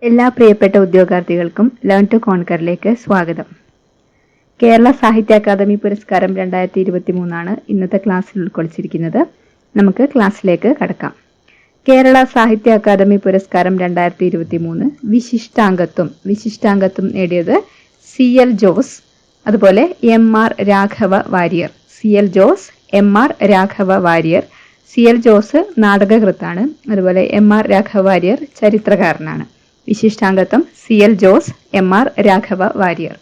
എല്ലാ പ്രിയപ്പെട്ട ഉദ്യോഗാർത്ഥികൾക്കും learn to കോൺകറിലേക്ക് സ്വാഗതം. കേരള സാഹിത്യ അക്കാദമി പുരസ്കാരം 2023 ഇന്നത്തെ ക്ലാസ്സിൽ ഉൾക്കൊള്ളിച്ചിരിക്കുന്നത്. നമുക്ക് ക്ലാസ്സിലേക്ക് കടക്കാം. കേരള സാഹിത്യ അക്കാദമി പുരസ്കാരം 2023 വിശിഷ്ടാംഗത്വം നേടിയത് CL ജോസ്, അതുപോലെ MR Raghava Warrier. CL Jose, MR Raghava Warrier. CL Jose നാടകകൃത്താണ്, അതുപോലെ MR Raghava Warrier ചരിത്രകാരനാണ്. വിശിഷ്ടാംഗത്വം CL Jose, MR Raghava Warrier.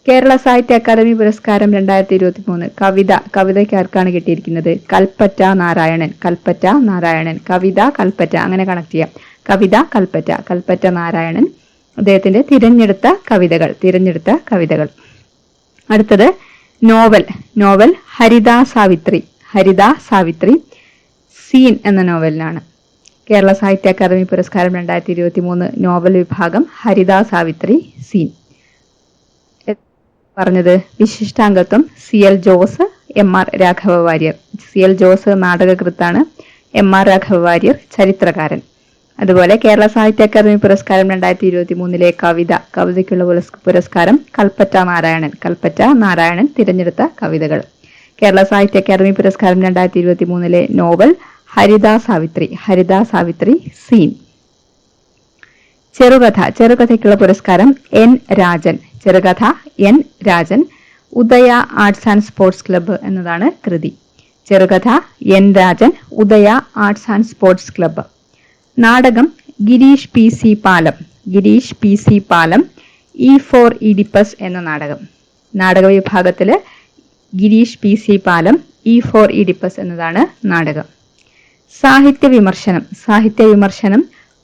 Kerala സാഹിത്യ അക്കാദമി പുരസ്കാരം 2023 കവിതയ്ക്ക് ആർക്കാണ് കിട്ടിയിരിക്കുന്നത്? കൽപ്പറ്റ നാരായണൻ. കവിത കൽപ്പറ്റ, അങ്ങനെ കണക്ട് ചെയ്യാം. കവിത കൽപ്പറ്റ നാരായണൻ. അദ്ദേഹത്തിന്റെ തിരഞ്ഞെടുത്ത കവിതകൾ. അടുത്തത് നോവൽ ഹരിത സാവിത്രി സീൻ എന്ന നോവലിനാണ്. കേരള സാഹിത്യ അക്കാദമി പുരസ്കാരം 2023 നോവൽ വിഭാഗം ഹരിത സാവിത്രി സീൻ. പറഞ്ഞത് വിശിഷ്ടാംഗത്വം CL Jose, MR Raghava Warrier. CL Jose നാടകകൃത്താണ്, MR Raghava Warrier ചരിത്രകാരൻ. അതുപോലെ കേരള സാഹിത്യ അക്കാദമി പുരസ്കാരം 2023 കവിതയ്ക്കുള്ള പുരസ്കാരം കൽപ്പറ്റ നാരായണൻ തിരഞ്ഞെടുത്ത കവിതകൾ. കേരള സാഹിത്യ അക്കാദമി പുരസ്കാരം 2023 നോവൽ ഹരിത സാവിത്രി സീൻ. ചെറുകഥയ്ക്കുള്ള പുരസ്കാരം N Rajan. Udaya arts and sports club എന്നതാണ് കൃതി. ചെറുകഥ N Rajan, Udaya arts and sports club. നാടകം ഗിരീഷ് പി സി പാലം E ഫോർ ഈഡിപ്പസ് എന്ന നാടകം. നാടക വിഭാഗത്തില് ഗിരീഷ് പി സി പാലം E ഫോർ ഈഡിപ്പസ് എന്നതാണ് നാടകം. സാഹിത്യ വിമർശനം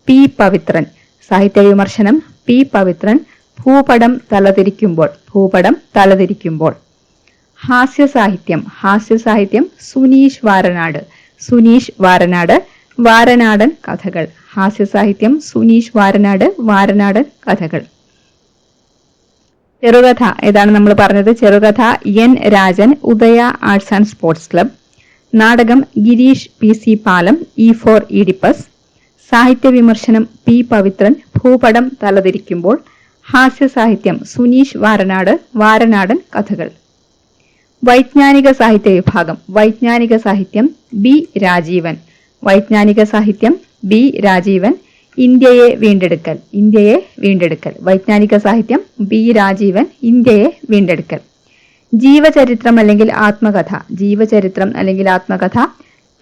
P പവിത്രൻ. ഭൂപടം തലതിരിക്കുമ്പോൾ. ഹാസ്യസാഹിത്യം സുനീഷ് വാരനാട്. വാരനാടൻ കഥകൾ. ഹാസ്യസാഹിത്യം സുനീഷ് വാരനാടൻ കഥകൾ. ചെറുകഥ ഏതാണ് നമ്മൾ പറഞ്ഞത്? ചെറുകഥ N Rajan, Udaya arts and sports club. നാടകം ഗിരീഷ് പി സി പാലം E ഫോർ ഈഡിപ്പസ്. സാഹിത്യ വിമർശനം P പവിത്രൻ, ഭൂപടം തലതിരിക്കുമ്പോൾ. ഹാസ്യസാഹിത്യം സുനീഷ് വാരനാടൻ കഥകൾ. വൈജ്ഞാനിക സാഹിത്യ വിഭാഗം B രാജീവൻ. ഇന്ത്യയെ വീണ്ടെടുക്കൽ. വൈജ്ഞാനിക സാഹിത്യം B രാജീവൻ, ഇന്ത്യയെ വീണ്ടെടുക്കൽ. ജീവചരിത്രം അല്ലെങ്കിൽ ആത്മകഥ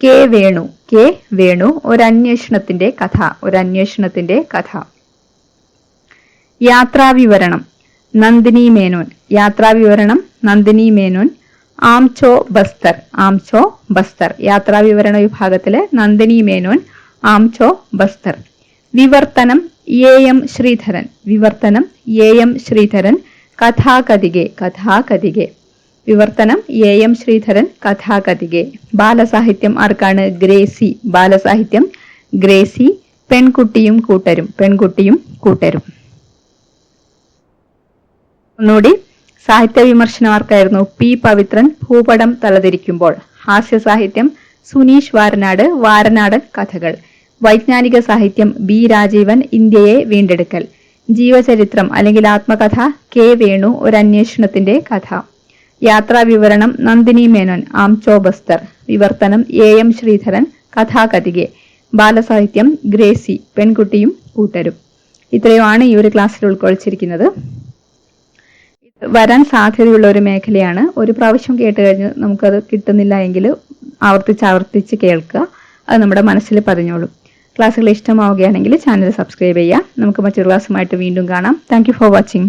K വേണു. ഒരന്വേഷണത്തിന്റെ കഥ. യാത്രാവിവരണം നന്ദിനി മേനോൻ. ആംചോ ബസ്തർ. യാത്രാവിവരണ വിഭാഗത്തിലെ നന്ദിനി മേനോൻ, ആംചോ ബസ്തർ. വിവർത്തനം AM ശ്രീധരൻ. കഥാകതികെ. വിവർത്തനം AM ശ്രീധരൻ, കഥാകതികെ. ബാലസാഹിത്യം ആർക്കാണ്? ഗ്രേസി. പെൺകുട്ടിയും കൂട്ടരും. ഒന്നുകൂടി, സാഹിത്യ വിമർശനം ആർക്കായിരുന്നു? P പവിത്രൻ, ഭൂപടം തലതിരിക്കുമ്പോൾ. ഹാസ്യസാഹിത്യം സുനീഷ് വാരനാടൻ കഥകൾ. വൈജ്ഞാനിക സാഹിത്യം B രാജീവൻ, ഇന്ത്യയെ വീണ്ടെടുക്കൽ. ജീവചരിത്രം അല്ലെങ്കിൽ ആത്മകഥ K വേണു, ഒരന്വേഷണത്തിന്റെ കഥ. യാത്രാവിവരണം നന്ദിനി മേനോൻ, ആംചോ ബസ്തർ. വിവർത്തനം AM ശ്രീധരൻ, കഥാകതികെ. ബാലസാഹിത്യം ഗ്രേസി, പെൺകുട്ടിയും കൂട്ടരും. ഇത്രയുമാണ് ഈ ഒരു ക്ലാസ്സിൽ ഉൾക്കൊള്ളിച്ചിരിക്കുന്നത്. വരാൻ സാധ്യതയുള്ള ഒരു മേഖലയാണ്. ഒരു പ്രാവശ്യം കേട്ട് കഴിഞ്ഞ് നമുക്കത് കിട്ടുന്നില്ല എങ്കിൽ ആവർത്തിച്ച് കേൾക്കുക. അത് നമ്മുടെ മനസ്സിൽ പതിഞ്ഞോളും. ക്ലാസ്സുകൾ ഇഷ്ടമാവുകയാണെങ്കിൽ ചാനൽ സബ്സ്ക്രൈബ് ചെയ്യുക. നമുക്ക് മറ്റൊരു ക്ലാസ്സുമായിട്ട് വീണ്ടും കാണാം. Thank you for watching.